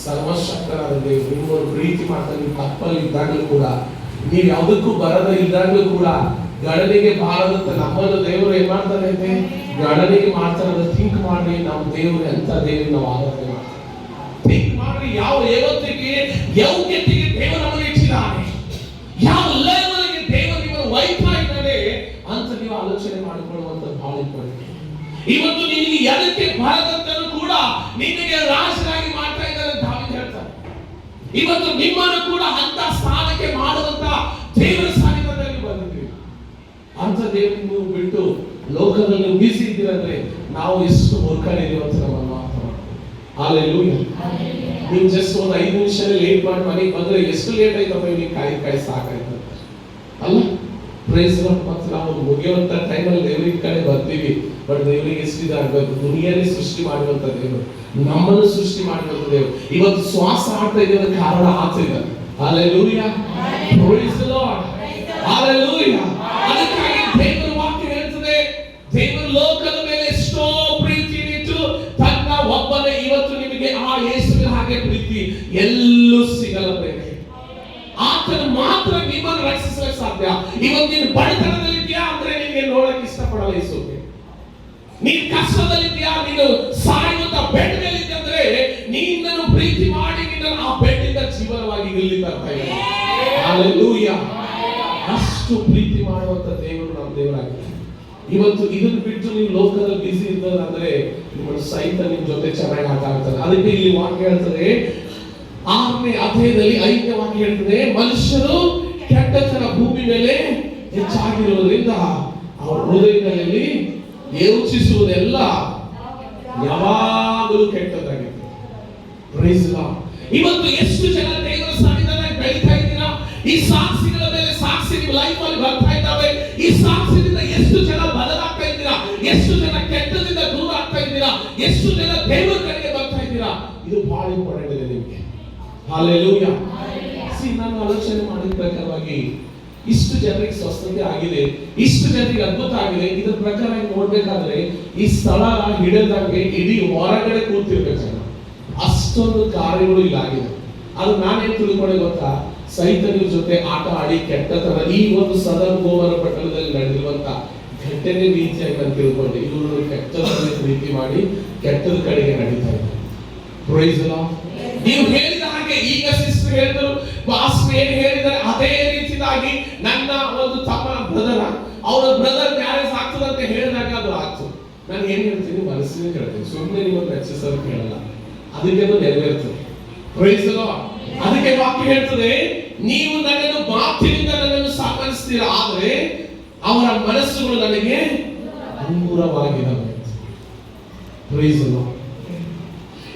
ಸರ್ವಶಕ್ತನಾದ ದೇವರು ನಿಮ್ಮನ್ನು ಪ್ರೀತಿ ಮಾಡ್ತಾರೆ. ನೀವು ತಪ್ಪಲ್ಲಿ ಇದ್ದಾಗಲೂ ಕೂಡ, ನೀವು ಯಾವುದಕ್ಕೂ ಬರದ ಇದ್ದಾಗಲೂ ಕೂಡ ಗಣನೆಗೆ ಬಾರದಂತ ನಮ್ಮನ್ನು ದೇವರು ಏನ್ ಮಾಡ್ತಾನೆ ಅಂತೆ, ಗಣನೆಗೆ ಮಾಡ್ತಾನೆ ಅಂತ ಥಿಂಕ್ ಮಾಡ್ರಿ. ನಮ್ಮ ದೇವರು ಎಂತ ದೇವರು ನಾವು ಆರಾಧನೆ ಮಾಡ್ತೀವಿ. ಥಿಂಕ್ ಮಾಡ್ರಿ, ಯಾವ ಯೋಗ್ಯತೆಗೆ ದೇವರು ನಮಗೆ ಇಚ್ಚಿದ್ದಾನೆ, ಯಾವ ಲೆವೆಲ್ಗೆ ದೇವರು ನಿಮ್ಮನ್ನು ಒಯ್ತಾ ಇದ್ದಾನೆ ಅಂತ ನೀವು ಆಲೋಚನೆ ಮಾಡಿಕೊಳ್ಳುವಂತ ಬಹಳ ಇಂಪಾರ್ಟೆಂಟ್. ಇವತ್ತು ನಿನಗೆ ಎದಕ್ಕೆ ಬರದಂತನೂ ಕೂಡ ನಿನಗೆ ರಾಜನಾಗಿ ಮಾಡ್ತಾ ಇದ್ದಾರೆ ಅಂತ ಹೇಳ್ತಾರೆ. ಇವತ್ತು ನಿಮ್ಮನ್ನು ಕೂಡ ಅಂತ ಸ್ಥಾನಕ್ಕೆ ಮಾಡುವಂತ ದೇವರ ಸಾನ್ನಿಧ್ಯದಲ್ಲಿ ಬಂದಿದ್ದೀವಿ. ಅಂತ ದೇವರನ್ನು ಬಿಟ್ಟು ಲೋಕದಲ್ಲಿ ಬೀಸಿ ಇದ್ದೀರಂದ್ರೆ ನಾವು ಎಷ್ಟು ಮೂರ್ಖರಿದ್ದೀವಿ ಅಂತ ನಮ್ಮನ್ನು ಅರ್ಥ ಮಾಡ್ತೀವಿ. ಹಲ್ಲೆಲೂಯಾ. ನೀವು ಜಸ್ಟ್ ಒಂದು 5 ನಿಮಿಷ ಲೇಟ್ ಮಾಡಿ ಮನೆಗೆ ಬಂದ್ರೆ ಎಷ್ಟು ಲೇಟ್ ಆಯ್ತಪ್ಪ, ನೀವು ಕಾಯಿ ಸಾಕಾಯ್ತು ಅಲ್ಲ. Praise lord. ಮತ್ತೆ ನಾವು ಮುಗಿಯುವಂತ ಟೈಮಲ್ಲಿ ದೇವರಿಗೆ ಕಡೆ ಬರ್ತೀವಿ. ಬಟ್ ದೇವರಿಗೆ ಎಷ್ಟು ಇದಾಗಬೇಕು, ದುನಿಯಾನೇ ಸೃಷ್ಟಿ ಮಾಡುವಂತ ದೇವರು, ನಮ್ಮನ್ನು ಸೃಷ್ಟಿ ಮಾಡುವಂತ ದೇವರು. ಇವತ್ತು ಶ್ವಾಸ ಆಡ್ತಾ ಇದ್ದ ಕಾರಣ ಆತನಿಗೆ. Hallelujah. Praise the lord. Hallelujah. ಅದಕ್ಕಾಗಿ ದೇವರ ವಾಕ್ಯ ಹೇಳ್ತದೆ, ದೇವರು ಲೋಕದ ಮೇಲೆ ಎಷ್ಟೋ ಪ್ರೀತಿ ಇಟ್ಟು ತನ್ನ ಒಬ್ಬನೇ. ಇವತ್ತು ನಿಮಗೆ ಆ ಯೇಸುವಿನ ಹಾಗೆ ಪ್ರೀತಿ ಎಲ್ಲೂ ಸಿಗಲ್ಲ ಪ್ರೇಮೆ. ಆತನು ಮಾತ್ರ ನಿಮ್ಮನ್ನು ರಕ್ಷಿಸಲಿಕ್ಕೆ ಸಾಧ್ಯ. ಇವತ್ತು ನೀನು ಬಡತನದಲ್ಲಿದ್ಯಾ ಅಂದ್ರೆ ನಿನಗೆ ನೋಡಕ್ಕೆ ಇಷ್ಟಪಡಲ್ಲ ಯೇಸುವಿಗೆ. ನೀನು ಕಷ್ಟದಲ್ಲಿದ್ಯಾ, ನೀನು ಸಾಯುವಂತ ಬೆಡ್ ಮೇಲಿದ್ಯಾ ಅಂದ್ರೆ ನಿನ್ನನ್ನು ಪ್ರೀತಿ ಮಾಡಿ ನಿನ್ನನ್ನು ಆ ಬೆಡ್ಡಿಂದ ಜೀವನವಾಗಿ ಇಲ್ಲಿ ತರ್ತಾ ಇದ್ದಾನೆ. ಹಲ್ಲೆಲೂಯಾ. ಅಷ್ಟು ಪ್ರೀತಿ ಮಾಡುವಂತ ದೇವರು ನಮ್ಮ ದೇವರಾಗಿದೆ. ಇವತ್ತು ಇದನ್ನು ಬಿಟ್ಟು ನೀವು ಲೋಕದಲ್ಲಿ ಬಿಸಿ ಇದ್ದದಂದ್ರೆ ನಿಮ್ಮ ಸಹಿತ ನಿಮ್ ಜೊತೆ ಚೆನ್ನಾಗಿ ಆಟ ಆಡ್ತಾರೆ. ಅದಕ್ಕೆ ಇಲ್ಲಿ ವಾಕ್ಯ ಹೇಳ್ತದೆ, 6ನೇ ಅಧ್ಯಾಯದಲ್ಲಿ 5ನೇ ವಾಕ್ಯ ಹೇಳ್ತದೆ, ಮನುಷ್ಯರು ಕೆಟ್ಟತನ ಭೂಮಿ ಮೇಲೆ ಹೆಚ್ಚಾಗಿರುವುದರಿಂದ ಅವರ ಹೃದಯದಲ್ಲಿ ಯೋಚಿಸುವುದೆಲ್ಲ ಯಾವಾಗಲೂ ಕೆಟ್ಟದಾಗಿದೆ. Praise lord. ಇವತ್ತು ಎಷ್ಟು ಜನ ದೇವರ ಸನ್ನಿಧಾನಕ್ಕೆ ಬೆಳೀತಾ ಇದ್ದೀರಾ? ಈ ಸಾಕ್ಷಿಗಳ ಮೇಲೆ ಸಾಕ್ಷಿ ನಿಮ್ಮ ಲೈಫ್ ಅಲ್ಲಿ ಬರ್ತಾ ಇದ್ದಾವೆ. ಈ ಸಾಕ್ಷಿಯಿಂದ ಎಷ್ಟು ಜನ ಬದಲಾಗ್ತಾ ಇದ್ದೀರಾ? ಎಷ್ಟು ಜನ ಕೆಟ್ಟದಿಂದ ದೂರ ಆಗ್ತಾ ಇದ್ದೀರಾ? ಎಷ್ಟು ಜನ ದೇವರ ಕಡೆಗೆ ಬರ್ತಾ ಇದ್ದೀರಾ? ಇದು ಬಹಳ ಇಂಪಾರ್ಟೆಂಟ್ ಇದೆ ನಿಮಗೆ. ಹಲ್ಲೆಲೂಯಾ. ನಾನು ಆಲೋಚನೆ ಮಾಡಿದ ಪ್ರಕಾರವಾಗಿ ಇಷ್ಟು ಜನರಿಗೆ ಸ್ವಸ್ಥತೆ ಆಗಿದೆ, ಇಷ್ಟು ಜನರಿಗೆ ಅದ್ಭುತ ಆಗಿದೆ. ಇದರ ಪ್ರಕಾರ ನೋಡ್ಬೇಕಾದ್ರೆ ಈ ಸ್ಥಳ ಹಿಡಿದಂಗೆ ಇಡೀ ಹೊರಗಡೆ ಕೂತಿರ್ಬೇಕು. ಅಷ್ಟೊಂದು ಕಾರ್ಯಗಳು ಇಲ್ಲ ಆಗಿದೆ. ಅದು ನಾನೇನ್ ತಿಳ್ಕೊಂಡೆ ಗೊತ್ತಾ, ಸೈತನ್ಯ ಜೊತೆ ಆಟ ಆಡಿ ಕೆಟ್ಟತನ ಈ ಒಂದು ಸದನ್ ಗೋವರ ಪಟ್ಟಣದಲ್ಲಿ ನಡೆದಿರುವಂತ ಘಟನೆ ರೀತಿಯಾಗಿ ನಾನು ತಿಳ್ಕೊಂಡೆ. ಇವರು ಕೆಟ್ಟದನ್ನ ಪ್ರೀತಿ ಮಾಡಿ ಕೆಟ್ಟದ ಕಡೆಗೆ ನಡೀತಾ ಇದ್ದಾರೆ. Praise the lord. ನೀವು ಹೇಳಿದ ಹಾಗೆ ಈಗ ಸಿಸ್ಟರ್ ಹೇಳಿದ್ರು, ಪಾಸ್ಟರ್ ಏನು ಹೇಳಿದ್ದಾರೆ ಅದೇ ರೀತಿಯಾಗಿ ನನ್ನ ಒಂದು ತಮ್ಮ ಬ್ರದರ್, ಅವರ ಬ್ರದರ್ ಮ್ಯಾರೇಜ್ ಆಗ್ತದೆ ಅಂತ ಹೇಳಿದಾಗ ಅದು ಆಗ್ತದೆ. ನಾನು ಏನ್ ಹೇಳ್ತೀನಿ, ಮನಸ್ಸಿನ ಹೇಳ್ತೀನಿ, ಸುಮ್ಮನೆ ನಿಮ್ಮನ್ನು ಮೆಚ್ಚಿಸೋದು ಕೇಳಲ್ಲ. ಅದಕ್ಕೆ ಅದು ನೆರವೇರ್ತದೆ. Price the lord. ಅದಕ್ಕೆ ವಾಕ್ಯ ಹೇಳ್ತದೆ, ನೀವು ನನ್ನನ್ನು ಮಾತಿನಿಂದ ನನ್ನನ್ನು ಸಾಮರಿಸ್ತೀರಾ, ಆದರೆ ಅವರ ಮನಸ್ಸುಗಳು ನನಗೆ ದೂರವಾಗಿದ್ದಾವೆ. Price the lord.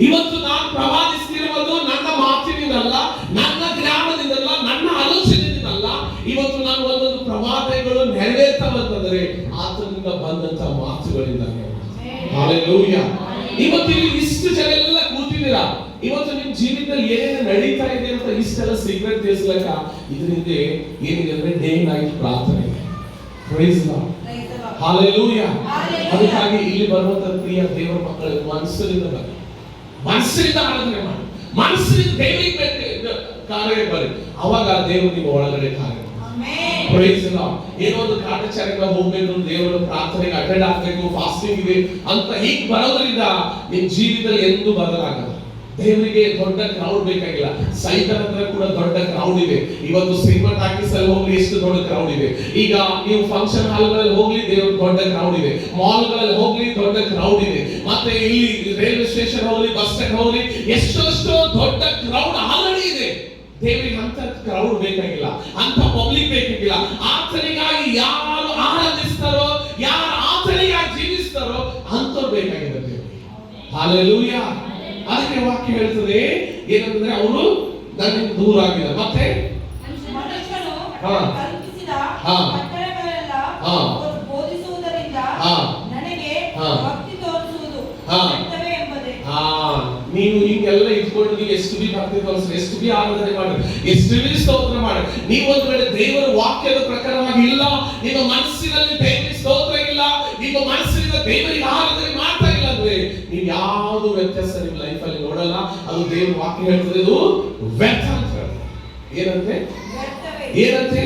ಇವತ್ತು ನಾನು ಪ್ರವಾದಿಸ್ತಿರುವುದು ನನ್ನ ಮಾತಿನಿಂದಲ್ಲ, ನನ್ನ ಜ್ಞಾನದಿಂದಲ್ಲ, ನನ್ನ ಆಲೋಚನೆಯಿಂದಲ್ಲ. ಇವತ್ತು ನಾನು ಒಂದೊಂದು ಪ್ರವಾದಗಳು ನೆರವೇರ್ತವಂತಂದ್ರೆ ಆತನಿಂದ ಬಂದಂತ ಮಾತುಗಳಿಂದ. ಹಲ್ಲೆಲೂಯಾ. ಇವತ್ತು ಇಲ್ಲಿ ಇಷ್ಟು ಜನ ಎಲ್ಲ ಕೂತಿದ್ದೀರಾ. ಇವತ್ತು ನಿಮ್ ಜೀವಿತದಲ್ಲಿ ಏನೇನು ನಡೀತಾ ಇದೆ ಅಂತ ಇಷ್ಟೆಲ್ಲ ಸೀಕ್ರೆಟ್ ತಿಳಿಸ್ಲಕ್ಕ ಇದರಿಂದ ಏನಿದೆ ಅಂದ್ರೆ ಡೇ ನೈಟ್ ಪ್ರಾರ್ಥನೆ. Praise lord. ಹಲ್ಲೆಲೂಯಾ. ಅದಕ್ಕಾಗಿ ಇಲ್ಲಿ ಬರುವಂತ ಪ್ರಿಯ ದೇವರ ಮಕ್ಕಳು ಮನಸ್ಸಿನಿಂದ ಬನ್ನಿ, ಮನಸ್ಸಿನಿಂದ ಆರಾಧನೆ ಮಾಡಿ, ಮನಸ್ಸಿನಿಂದ ದೇವರಿಗೆ ಕಾರ್ಯ ಬರಿ, ಅವಾಗ ದೇವರು ನಿಮ್ಮ ಒಳಗಡೆ ಕಾರ್ಯ. Praise lord. ಏನೋ ಒಂದು ಕಾಟಾಚಾರಕ್ಕೆ ಹೋಗ್ಬೇಕು, ದೇವರ ಪ್ರಾರ್ಥನೆಗೆ ಅಟೆಂಡ್ ಆಗ್ಬೇಕು, ಫಾಸ್ಟಿಂಗ್ ಇದೆ ಅಂತ ಹೀಗೆ ಬರೋದ್ರಿಂದ ನಿಮ್ ಜೀವಿತದಲ್ಲಿ ಎಂದೂ ಬದಲಾಗಲ್ಲ. ದೇವರಿಗೆ ದೊಡ್ಡ ಕ್ರೌಡ್ ಬೇಕಾಗಿಲ್ಲ. ಸೈತನ್ ಹತ್ರ ಕೂಡ ದೊಡ್ಡ ಕ್ರೌಡ್ ಇದೆ. ಇವತ್ತು ಸಿನಿಮಾ ಟಾಕೀಸ್ ಅಲ್ಲಿ ಹೋಗ್ಲಿ ಎಷ್ಟು ದೊಡ್ಡ ಕ್ರೌಡ್ ಇದೆ. ಈಗ ನೀವು ಫಂಕ್ಷನ್ ಹಾಲ್ ಗಳಲ್ಲಿ ಹೋಗ್ಲಿ ದೇವ್ರ ದೊಡ್ಡ ಕ್ರೌಡ್ ಇದೆ. ಮಾಲ್ ಗಳಲ್ಲಿ ಹೋಗ್ಲಿ ದೊಡ್ಡ ಕ್ರೌಡ್ ಇದೆ. ಮತ್ತೆ ಇಲ್ಲಿ ರೈಲ್ವೆ ಸ್ಟೇಷನ್ ಹೋಗ್ಲಿ, ಬಸ್ ಸ್ಟ್ಯಾಂಡ್ ಹೋಗ್ಲಿ, ಎಷ್ಟೋ ದೊಡ್ಡ ಕ್ರೌಡ್ ಆಲ್ರೆಡಿ ಇದೆ. ದೇವರಿಗೆ ಅಂತ ಕ್ರೌಡ್ ಬೇಕಾಗಿಲ್ಲ, ಅಂತ ಪಬ್ಲಿಕ್ ಬೇಕಾಗಿಲ್ಲ. ಆತನಿಗಾಗಿ ಯಾರು ಆರಾಧಿಸ್ತಾರೋ, ಯಾರು ಆತನಿಗಾಗಿ ಜೀವಿಸ್ತಾರೋ ಅಂತವ್ರು ಬೇಕಾಗಿದೆ ದೇವರಿಗೆ. ಹಲ್ಲೆಲೂಯಾ. ಅದಕ್ಕೆ ವಾಕ್ಯ ಹೇಳ್ತದೆ ಏನಂದ್ರೆ ಅವರು ನನ್ನಿಂದ ದೂರ ಆಗಿದ್ದಾರೆ. ಮತ್ತೆ ನೀವು ಹಿಂಗೆಲ್ಲ ಇಟ್ಕೊಂಡು ನೀವು ಎಷ್ಟು ಬಿ ಭಕ್ತಿ ತೋರಿಸ್ರಿ, ಎಷ್ಟು ಬಿ ಆರಾಧನೆ ಮಾಡ್ರಿ, ಎಷ್ಟು ಬಿ ಸ್ತೋತ್ರ ಮಾಡಿ, ನೀವು ಒಂದು ವೇಳೆ ದೇವರ ವಾಕ್ಯದ ಪ್ರಕಾರವಾಗಿ ಇಲ್ಲ, ನಿಮ್ಮ ಮನಸ್ಸಿನಲ್ಲಿ ದೇವರಿಗೆ ಸ್ತೋತ್ರ ಇಲ್ಲ, ನಿಮ್ಮ ಮನಸ್ಸಿನಿಂದ ದೇವರಿಗೆ ಆರಾಧನೆ ಮಾಡ್ತಾ ಇಲ್ಲ ಅಂದ್ರೆ ನೀವು ಯಾವುದು ವ್ಯತ್ಯಾಸ ನಿಮ್ಮ ಲೈಫ್ ಅಲ್ಲಿ ನೋಡಲ್ಲ. ಅದು ದೇವ್ರ ವಾಕ್ಯ ಹೇಳ್ತದೆ, ಇದು ವ್ಯರ್ಥ ಅಂತ ಹೇಳ್ತಾರೆ. ಏನಂತೆ ಏನಂತೆ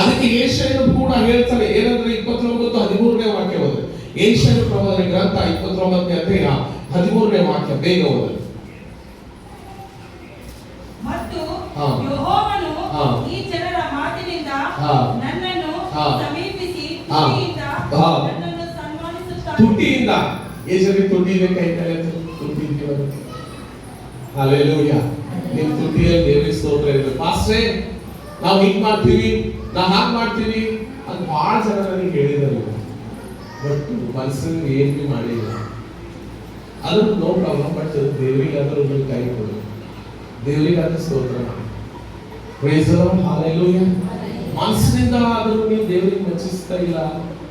ಅದಕ್ಕೆ ಯೆಶಾಯನು ಕೂಡ ಹೇಳ್ತಾನೆ. ಏನಂದ್ರೆ 29:13 ವಾಕ್ಯ ಓದಿ. ಯೆಶಾಯನ ಪ್ರವಾದನೆ ಗ್ರಂಥ 29ನೇ ಅಧ್ಯಾಯ 13ನೇ ವಾಕ್ಯ, ಬೇಗ ಓದಿ. ಮತ್ತು ಯೆಹೋವನು ಈ ಜನರ ಮಾತಿನಿಂದ ನನ್ನನ್ನು ಸಮೀಪಿಸಿ ನನ್ನನ್ನು ಸನ್ಮಾನಿಸುತ್ತಾನೆ. ತುಟಿಯಿಂದ ಯೇಸುವಿಗೆ ತುಟಿ ಇದೆ, ಕೈ ಕಾಲ ತುಟಿ ಇದೆ. ಹಲ್ಲೆಲೂಯಾ. ನಿಮ್ಮ ತುಟಿಯಲ್ಲಿ ದೇವರಿಗೆ ಸ್ತೋತ್ರ ಇದೆ. ಪಾಸ್ಟರೇ ನಾವು ಹಿಂಗ್ ಮಾಡ್ತೀವಿ, ನಾವು ಹಾಗೆ ಮಾಡ್ತೀವಿ ಅಂತ ಬಹಳ ಜನ ನನಗೆ ಹೇಳಿದ್ದಾರೆ. ಬಟ್ ಮನಸ್ಸಿಗೆ ಏನ್ ಬಿ ಮಾಡಿಲ್ಲ, ಅದು ನೋ ಪ್ರಾಬ್ಲಮ್. ಬಟ್ ದೇವರಿಗೆ ಆದ್ರೂ ಒಂದು ಕೈ ಕೊಡು, ದೇವರಿಗೆ ಆದ್ರೂ ಸ್ತೋತ್ರ ಮಾಡಿ. Praise the lord, hallelujah. ಮನಸ್ಸಿನಿಂದ ಆದರೂ ನೀವು ದೇವರಿಗೆ ಮೆಚ್ಚಿಸ್ತಾ ಇಲ್ಲ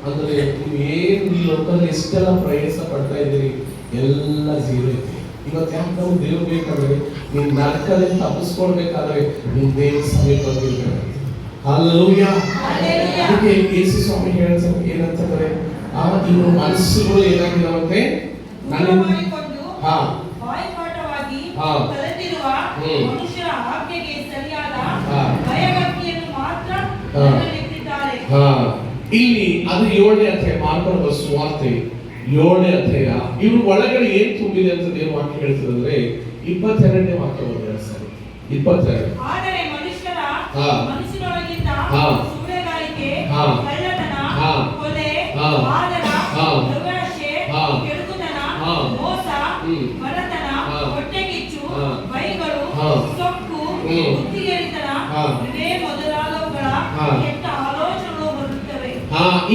ಅಂದ್ರೆ ನೀವು ಏನು ಈ ಲೋಕದಲ್ಲಿ ಎಷ್ಟೆಲ್ಲ ಪ್ರಯಾಸ ಪಡ್ತಾ ಇದ್ದೀರಿ, ಎಲ್ಲ ಜೀರೋ ಐತಿ. ಇವತ್ತು ಯಾಕೆ ನಾವು ದೇವ್ರು ಬೇಕಾದ್ರೆ ನೀನ್ ನರಕದಲ್ಲಿ ತಪ್ಪಿಸ್ಕೊಳ್ಬೇಕಾದ್ರೆ ನೀನ್ ದೇವ್ರ ಸಮೀಪ ಬಂದಿರ್ಬೇಕು. ಹಲ್ಲೆಲೂಯಾ. ಅದಕ್ಕೆ ಯೇಸು ಸ್ವಾಮಿ ಹೇಳ್ತಾರೆ ಏನಂತಂದ್ರೆ, ಇವ್ರ ಮನಸ್ಸುಗಳು ಏನಾಗಿದಾವಂತೆ, ಮನುಷ್ಯರ ಆಜ್ಞೆಗೆ ಸರಿಯಾದ ಭಯಭಕ್ತಿಯನ್ನು ಮಾತ್ರ ಇಟ್ಟಿದ್ದಾರೆ. ಇಲ್ಲಿ ಅದು 7ನೇ ಅಧ್ಯಾಯ, ಮಾರ್ಕನ ಸುವಾರ್ತೆ 7ನೇ ಅಧ್ಯಾಯ. ಇವ್ರ ಒಳಗಡೆ ಏನ್ ತುಂಬಿದೆ ಅಂತ ದೇವ್ರ ವಾಕ್ಯ ಹೇಳ್ತದಂದ್ರೆ 22ನೇ ವಾಕ್ಯ ಓದಿದ್ರೆ ಸರಿ. 22. ಆದರೆ ಮನುಷ್ಯರ ಮನಸ್ಸಿನೊಳಗಿಂದ ಸುಳ್ಳುಗಾರಿಕೆ, ಕಳ್ಳತನ, ಕೊಲೆ, ಆದರ, ದುರಾಶೆ, ಕೆಡುಕುತನ, ಮೋಸ, ಬಡತನ, ಹೊಟ್ಟೆಕಿಚ್ಚು, ಬೈಗಳು, ಸೊಕ್ಕು, ಬುದ್ಧಿಗೇಡಿತನ, ಇದೇ ಮೊದಲಾದವುಗಳ ಕೆಟ್ಟ ಆಲೋಚನೆಗಳು ಬರುತ್ತವೆ.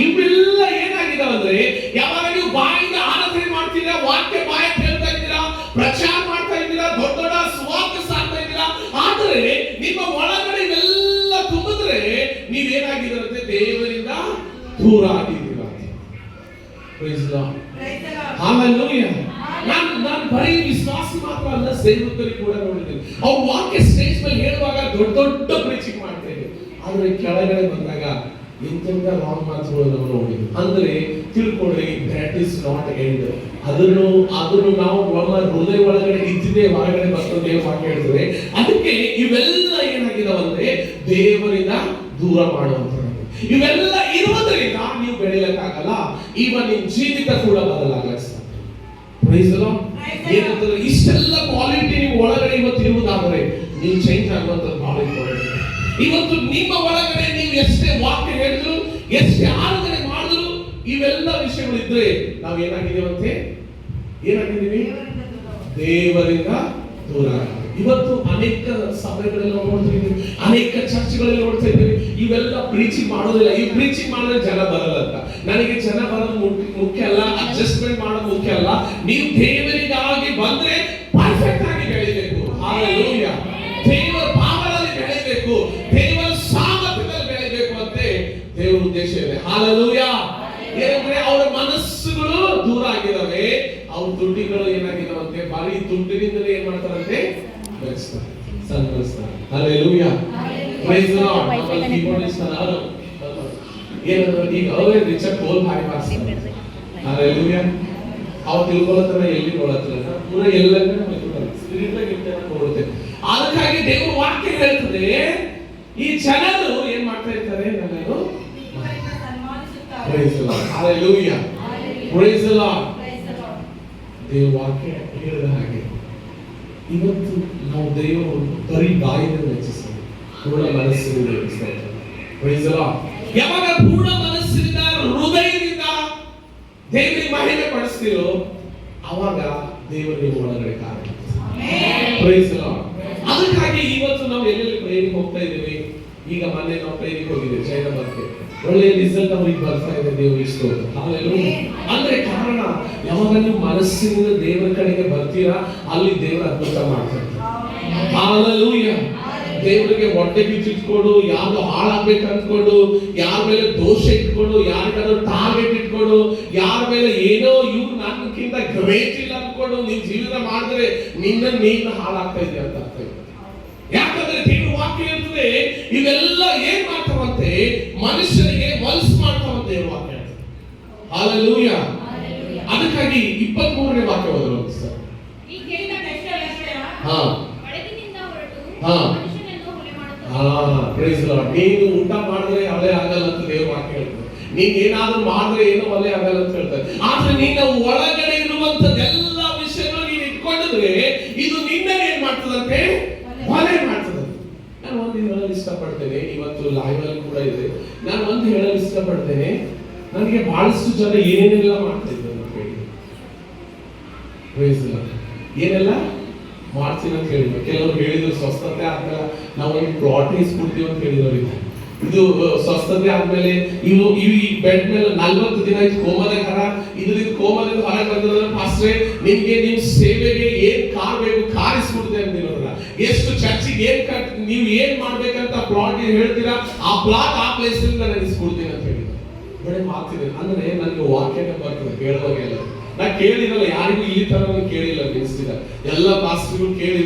ಇವೆಲ್ಲ ಏನಾಗಿದಾವಂದ್ರೆ, ಯಾವಾಗ ನೀವು ಬಾಯಿಂದ ಆರಾಧನೆ ಮಾಡ್ತೀರಾ, ವಾಕ್ಯ ಬಾಯ ಹೇಳ್ತಾ ಇದ್ದೀರಾ, ಪ್ರಚಾರ ಮಾಡ್ತಾ ಇದ್ದೀರಾ, ದೊಡ್ಡ ದೊಡ್ಡ ಸುವಾರ್ತೆ ಸಾರ್ತಾ ಇದ್ದೀರಾ, ಆದರೆ ನಿಮ್ಮ ಒಳಗಡೆ ಇವೆಲ್ಲ ತುಂಬಿದ್ರೆ ನೀವೇನಾಗಿದ್ದೀರಂತೆ, ದೇವರಿಂದ ದೂರ ಆಗಿದ್ದೀರಾ. Praise the lord, hallelujah. ನಾನು ಬರೀ ವಿಶ್ವಾಸಿ ಮಾತ್ರ ಅಲ್ಲ, ಸೇವಕರಿಗೆ ಕೂಡ ನೋಡಿದ್ದೀನಿ. ಅವ್ರು ವಾಕ್ಯ ಸ್ಟೇಜ್ ಮೇಲೆ ಹೇಳುವಾಗ ದೊಡ್ಡ ದೊಡ್ಡ ಪ್ರೀಚಿಂಗ್ ಮಾಡ್ತಾ ಇದ್ರು, ಆದ್ರೆ ಕೆಳಗಡೆ ಬಂದಾಗ ಇಂತೆಂತ ರಾಂಗ್ ಮಾತುಗಳು ನಾವು ನೋಡಿದ್ವಿ. ಅಂದ್ರೆ ತಿಳ್ಕೊಳ್ಳಿ, ದಟ್ ಇಸ್ ನಾಟ್ ಎಂಡ್. ಅದನ್ನು ನಾವು ನಮ್ಮ ಹೃದಯ ಒಳಗಡೆ ಇದ್ದಿದೆ, ಹೊರಗಡೆ ಬರ್ತದೆ ವಾಕ್ಯ ಹೇಳ್ತದೆ. ಅದಕ್ಕೆ ಇವೆಲ್ಲ ಏನಾಗಿದಾವಂದ್ರೆ ದೇವರಿಂದ ದೂರ ಮಾಡುವಂತ. ಇವೆಲ್ಲ ಇರುವುದರಿಂದ ನೀವು ಬೆಳೆಯಲಿಕ್ಕಾಗಲ್ಲ, ಈಗ ನಿಮ್ ಜೀವಿತ ಕೂಡ ಬದಲಾಗಲಿಕ್ಕೆ ಸಾಧ್ಯ. Praise the lord. ಏನಂತಂದ್ರೆ ಇಷ್ಟೆಲ್ಲ ಕ್ವಾಲಿಟಿ ನೀವು ಒಳಗಡೆ ಇವತ್ತು ಇರುವುದಾದರೆ ನೀವು ಚೇಂಜ್ ಆಗುವಂತದ್ದು ಬಹಳ ಇಂಪಾರ್ಟೆಂಟ್. ಇವತ್ತು ನಿಮ್ಮ ಒಳಗಡೆ ನೀವು ಎಷ್ಟೇ ವಾಕ್ಯ ಹೇಳಿದ್ರು, ಎಷ್ಟೇ ಆರಾಧನೆ ಮಾಡಿದ್ರು, ಇವೆಲ್ಲ ವಿಷಯಗಳು ಇದ್ರೆ ನಾವು ಏನಾಗಿದ್ದೇವಂತೆ, ಏನಾಗಿದ್ದೀವಿ, ದೇವರಿಂದ ದೂರ. ಇವತ್ತು ಅನೇಕ ಸಭೆಗಳಲ್ಲಿ ನೋಡ್ತಾ ಇದ್ದೀವಿ, ಅನೇಕ ಚರ್ಚ್ಗಳಲ್ಲಿ ನೋಡ್ತಾ ಇದ್ದೀವಿ, ಇವೆಲ್ಲ ಪ್ರೀಚಿಂಗ್ ಮಾಡೋದಿಲ್ಲ. ಈ ಪ್ರೀಚಿಂಗ್ ಮಾಡಿದ್ರೆ ಜನ ಬರಲ್ಲ ಅಂತ. ನನಗೆ ಜನ ಬರೋದು ಮುಖ್ಯ ಅಲ್ಲ, ಅಡ್ಜಸ್ಟ್ಮೆಂಟ್ ಮಾಡೋದು ಮುಖ್ಯ ಅಲ್ಲ. ನೀವು ದೇವರಿಗಾಗಿ ಬಂದ್ರೆ ಪರ್ಫೆಕ್ಟ್ ಆಗಿ ಬೆಳಿಬೇಕು. ಹಲ್ಲೆಲೂಯಾ. ದೇವರ ಪಾವನಲ್ಲಿ ಬೆಳಿಬೇಕು, ದೇವರ ಸಾಮರ್ಥ್ಯದಲ್ಲಿ ಬೆಳಿಬೇಕು ಅಂತ ದೇವರ ಉದ್ದೇಶ ಇದೆ. ಹಲ್ಲೆಲೂಯಾ. ಏನಂದ್ರೆ ಅವರ ಮನಸ್ಸುಗಳು ದೂರ ಆಗಿದಾವೆ, ಅವ್ರ ದುಡ್ಡಿಗಳು ಏನಾಗಿದಾವಂತೆ, ಬರೀ ದುಡ್ಡಿನಿಂದಲೇ ಏನ್ ಮಾಡ್ತಾರಂತೆ, ಸನ್ಮಾನಿಸ್ತಾರೆ. ಹಲ್ಲೆಲೂಯಾ. Praise the lord. ನಮ್ಮ ಕೀಬೋರ್ಡಿಸ್ಟ್ ನಾನು ಏನಂದ್ರೆ ಈಗ ಅವರೇ ರಿಚರ್ಡ್ ಕೋಲ್ ಭಾರಿ ಮಾಡ್ತಾರೆ. ಹಲ್ಲೆಲೂಯಾ. ಅವ್ರು ತಿಳ್ಕೊಳ್ಳೋತರ ಎಲ್ಲಿ ನೋಡತ್ತಲ್ಲ, ಪೂರ ಎಲ್ಲರನ್ನ ಸ್ಪಿರಿಟ್ ಆಗಿ ನೋಡುತ್ತೆ. ಅದಕ್ಕಾಗಿ ದೇವರ ವಾಕ್ಯ ಹೇಳ್ತದೆ, ಈ ಜನರು ಏನ್ ಮಾಡ್ತಾ ಇರ್ತಾರೆ, ನನ್ನನ್ನು praise the lord. Hallelujah. Praise the lord. ದೇವರ ವಾಕ್ಯ ಹೇಳಿದ ಹಾಗೆ ಇವತ್ತು ನಾವು ದೇವರು ಬರೀ ಬಾಯಿಂದ ಮೆಚ್ಚಿಸ್ತೀವಿ, ಪೂರ್ಣ ಮನಸ್ಸಿನಿಂದ ಮೆಚ್ಚಿಸ್ತಾರೆ. Price the lord. ಯಾವಾಗ ಪೂರ್ಣ ಮನಸ್ಸಿನಿಂದ ಹೃದಯದಿಂದ ದೇವರಿಗೆ ಮಹಿಮೆ ಪಡಿಸ್ತೀರೋ ಅವಾಗ ದೇವರಿಗೆ ಒಳಗಡೆ ಕಾರ್ಯ. Praise the lord. ಅದಕ್ಕಾಗಿ ಇವತ್ತು ನಾವು ಎಲ್ಲೆಲ್ಲಿ ಪ್ರೇರಿಗೆ ಹೋಗ್ತಾ ಇದ್ದೀವಿ. ಈಗ ಮೊನ್ನೆ ನಾವು ಪ್ರೇರಿಗೆ ಹೋಗಿದ್ದೇವೆ ಜೈನಬರ್ಗೆ, ಒಳ್ಳೆ ರಿಸಲ್ಟ್ ಅವ್ರಿಗೆ ಬರ್ತಾ ಇದೆ. ದೇವರು ಇಷ್ಟು ಅಂದ್ರೆ ಕಾರಣ, ಯಾವಾಗ ನೀವು ಮನಸ್ಸಿನಿಂದ ದೇವರ ಕಡೆಗೆ ಬರ್ತೀರಾ ಅಲ್ಲಿ ದೇವರ ಅದ್ಭುತ ಮಾಡ್ತಾರೆ. ಹಲ್ಲೆಲೂಯಾ. ದೇವರಿಗೆ ಹೊಟ್ಟೆ ಬಿಚ್ಚಿಟ್ಕೊಂಡು, ಯಾರು ಹಾಳಾಗ್ಬೇಕು ಅನ್ಕೊಂಡು, ಯಾರ ಮೇಲೆ ದೋಷ ಇಟ್ಕೊಂಡು, ಯಾರಿಗಾದ್ರೂ ಟಾರ್ಗೆಟ್ ಇಟ್ಕೊಂಡು, ಯಾರ ಮೇಲೆ ಏನೋ ಇವ್ರು ನನ್ಕಿಂತ ಗ್ರೇಟ್ ಇಲ್ಲ ಅನ್ಕೊಂಡು ನೀನ್ ಜೀವನ ಮಾಡಿದ್ರೆ ನೀನು ಹಾಳಾಗ್ತಾ ಇದೆಯಾ ಅಂತ ಅರ್ಥ. ಯಾಕಂದ್ರೆ ದೇವರ ವಾಕ್ಯ ಹೇಳ್ತದೆ, ಇವೆಲ್ಲ ಏನ್ ಮಾಡ್ತಾವಂತೆ, ಮನುಷ್ಯರಿಗೆ ಮನಸ್ಸು ಮಾಡ್ತಾವಂತೆ ದೇವರ ವಾಕ್ಯ. ಹಲ್ಲೆಲೂಯಾ. ಅದಕ್ಕಾಗಿ 23ನೇ ವಾಕ್ಯ ಓದೋಣ ಸರ್. ಈ ಕೇಳಿದ ಹಾ ಒಳಗಿನಿಂದ ಹೊರಟು ಹಾ. ಮನುಷ್ಯನನ್ನು ಹೊಲೆ ಮಾಡುತ್ತದೆ. Praise lord. ನೀನು ಊಟ ಮಾಡಿದ್ರೆ ಒಳ್ಳೆ ಆಗಲ್ಲ ಅಂತ ದೇವ್ರ ವಾಕ್ಯ ಹೇಳ್ತಾರೆ. ನೀನ್ ಏನಾದ್ರೂ ಮಾಡಿದ್ರೆ ಏನೋ ಒಳ್ಳೆ ಆಗಲ್ಲ ಅಂತ ಹೇಳ್ತಾರೆ. ಆದ್ರೆ ನೀನು ಒಳಗಡೆ ಇರುವಂತದ್ದೆಲ್ಲ ವಿಷಯಗಳು ನೀನು ಇಟ್ಕೊಂಡಿದ್ರೆ ಇದು ನಿನ್ನನ್ನು ಏನ್ ಮಾಡ್ತದಂತೆ, ಹೊಲೆ ಮಾಡ್ತದೆ. ನಾನು ಒಂದು ಹೇಳಲು ಇಷ್ಟಪಡ್ತೇನೆ, ಇವತ್ತು ಲೈವ್ ಅಲ್ಲಿ ಕೂಡ ಇದೆ. ನಾನು ಒಂದು ಹೇಳಲು ಇಷ್ಟಪಡ್ತೇನೆ, ನನಗೆ ಬಹಳಷ್ಟು ಜನ ಏನೇನೆಲ್ಲ ಮಾಡ್ತಾ ಇದ್ದಾರೆ ಅಂತ ಹೇಳಿ, ಪ್ರೈಸ್ ಲಾರ್ಡ್, ಏನೆಲ್ಲ ಮಾಡ್ತೀನಿ ಅಂತ ಹೇಳಿದ್ರು. ಕೆಲವರು ಹೇಳಿದ್ರು ಸ್ವಸ್ಥತೆ ಆದ್ಮೇಲೆ ನಾವು ಒಂದು ಪ್ಲಾಟ್ ಇಸ್ಕೊಡ್ತೀವಿ ಅಂತ ಹೇಳಿದವರು ಇದ್ದಾರೆ. ಇದು ಸ್ವಸ್ಥತೆ ಆದ್ಮೇಲೆ ಇವು ಈ ಬೆಡ್ ಮೇಲೆ 40 ದಿನ ಇದು ಕೋಮದಕರ, ಇದರಿಂದ ಕೋಮದಿಂದ ಹೊರಗೆ ಬಂದಿರೋದ್ರ ಪಾಸ್ಟ್ರೆ ನಿಮ್ಗೆ ನಿಮ್ ಸೇವೆಗೆ ಏನ್ ಕಾರ್ ಬೇಕು ಕಾರ್ ಇಸ್ಕೊಡ್ತೇವೆ ಅಂತಿರೋದ್ರ. ಎಷ್ಟು ಚರ್ಚಿಗೆ ಏನ್ ನೀವು ಏನ್ ಮಾಡ್ಬೇಕಂತ ಪ್ಲಾಟ್ ಹೇಳ್ತೀರಾ, ಆ ಪ್ಲಾಟ್ ಆ ಪ್ಲೇಸ್ ನಾನು ಇಸ್ಕೊಡ್ತೀನಿ ಅಂತ ಹೇಳಿದ್ರು. ಬರೀ ಮಾತಿದೆ ಅಂದ್ರೆ ನನಗೆ ವಾಕ್ಯನೇ ಬರ್ತದೆ ಹೇಳುವಾಗೆಲ್ಲ. ನಾ ಕೇಳಿರಲ್ಲ, ಯಾರಿಗೂ ಈ ತರ ಕೇಳಿಲ್ಲ ಅನಿಸ್ತಿಲ್ಲ. ಎಲ್ಲ ಪಾಸ್ಟರ್ಗಳು ಕೇಳಿ